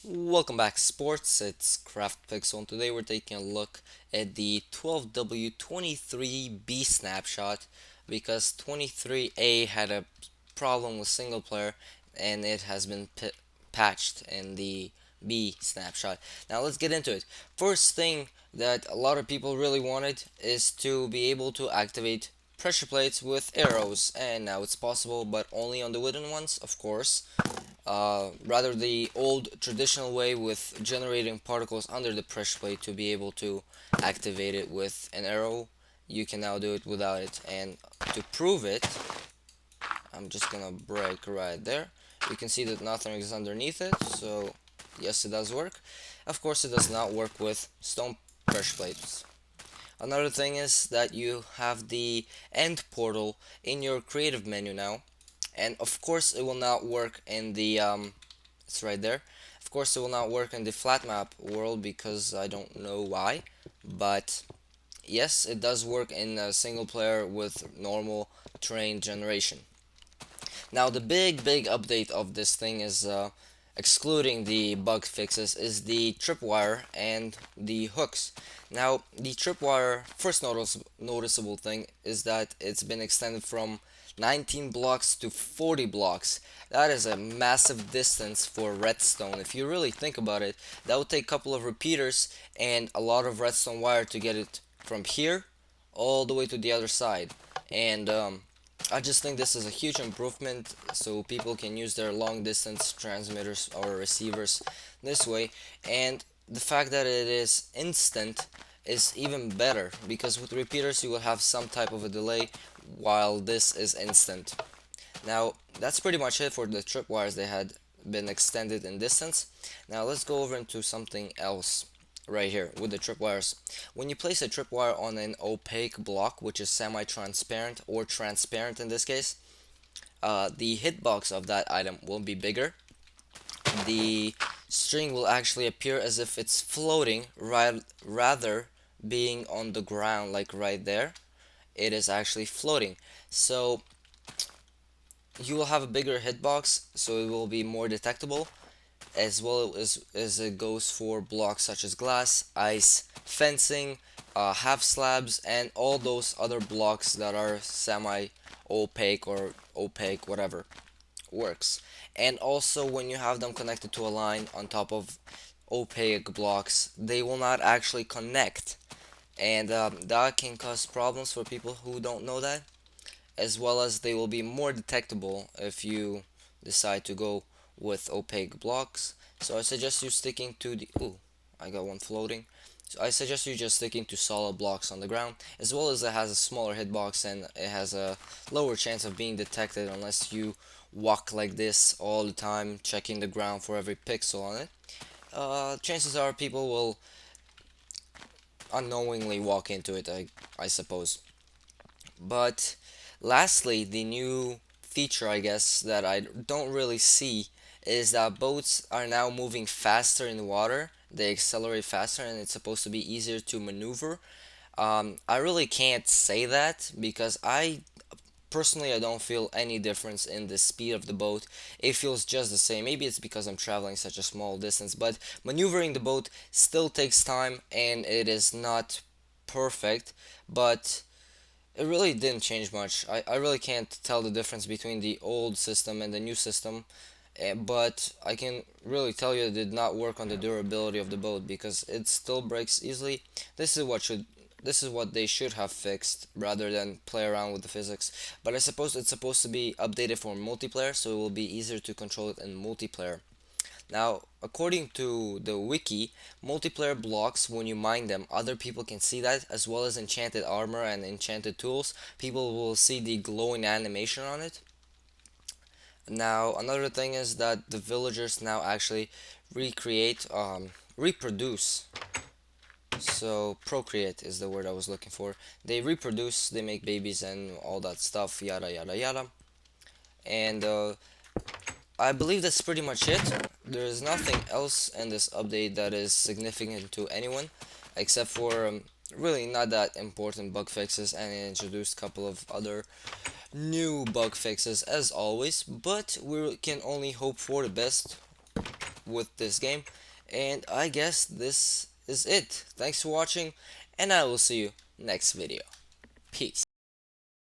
Welcome back, sports. It's Craft Pixel, and today we're taking a look at the 12w23b snapshot because 23a had a problem with single player and it has been patched in the B snapshot. Now let's get into it. First thing that a lot of people really wanted is to be able to activate pressure plates with arrows, and now it's possible, but only on the wooden ones, of course. Rather the old traditional way with generating particles under the pressure plate to be able to activate it with an arrow, you can now do it without it. And to prove it, I'm just gonna break right there. You can see that nothing is underneath it, so yes, it does work. Of course, it does not work with stone pressure plates. Another thing is that you have the end portal in your creative menu now, and of course it will not work in the it's right there. Of course it will not work in the flat map world because I don't know why, but yes, it does work in a single player with normal terrain generation. Now the big update of this thing is excluding the bug fixes is the tripwire and the hooks. Now the tripwire first noticeable thing is that it's been extended from 19 blocks to 40 blocks. That is a massive distance for redstone. If you really think about it, that would take a couple of repeaters and a lot of redstone wire to get it from here all the way to the other side. And I just think this is a huge improvement so people can use their long distance transmitters or receivers this way, and the fact that it is instant is even better because with repeaters you will have some type of a delay while this is instant. Now that's pretty much it for the tripwires. They had been extended in distance. Now let's go over into something else right here with the tripwires. When you place a tripwire on an opaque block, which is semi-transparent or transparent in this case, the hitbox of that item will be bigger. The string will actually appear as if it's floating rather being on the ground, like right there. It is actually floating. So you will have a bigger hitbox, so it will be more detectable, as well as it goes for blocks such as glass, ice, fencing, half slabs, and all those other blocks that are semi-opaque or opaque, whatever works. And also when you have them connected to a line on top of opaque blocks, they will not actually connect, and that can cause problems for people who don't know that, as well as they will be more detectable if you decide to go with opaque blocks. So I suggest you sticking to the I got one floating. So I suggest you just sticking to solid blocks on the ground, as well as it has a smaller hitbox and it has a lower chance of being detected unless you walk like this all the time checking the ground for every pixel on it. Chances are people will unknowingly walk into it, I suppose. But lastly, the new feature, I guess, that I don't really see is that boats are now moving faster in the water. They accelerate faster and it's supposed to be easier to maneuver. I really can't say that because personally I don't feel any difference in the speed of the boat. It feels just the same. Maybe it's because I'm traveling such a small distance, but maneuvering the boat still takes time and it is not perfect, but it really didn't change much. I really can't tell the difference between the old system and the new system, but I can really tell you it did not work on the durability of the boat because it still breaks easily. This is what they should have fixed rather than play around with the physics. But I suppose it's supposed to be updated for multiplayer, so it will be easier to control it in multiplayer. Now, according to the wiki, multiplayer blocks, when you mine them, other people can see that, as well as enchanted armor and enchanted tools. People will see the glowing animation on it. Now, another thing is that the villagers now actually reproduce. So, procreate is the word I was looking for. They reproduce, they make babies and all that stuff, yada yada yada. And I believe that's pretty much it. There's nothing else in this update that is significant to anyone, except for really not that important bug fixes, and it introduced a couple of other new bug fixes as always, but we can only hope for the best with this game. And I guess this is it. Thanks for watching, and I will see you next video. Peace.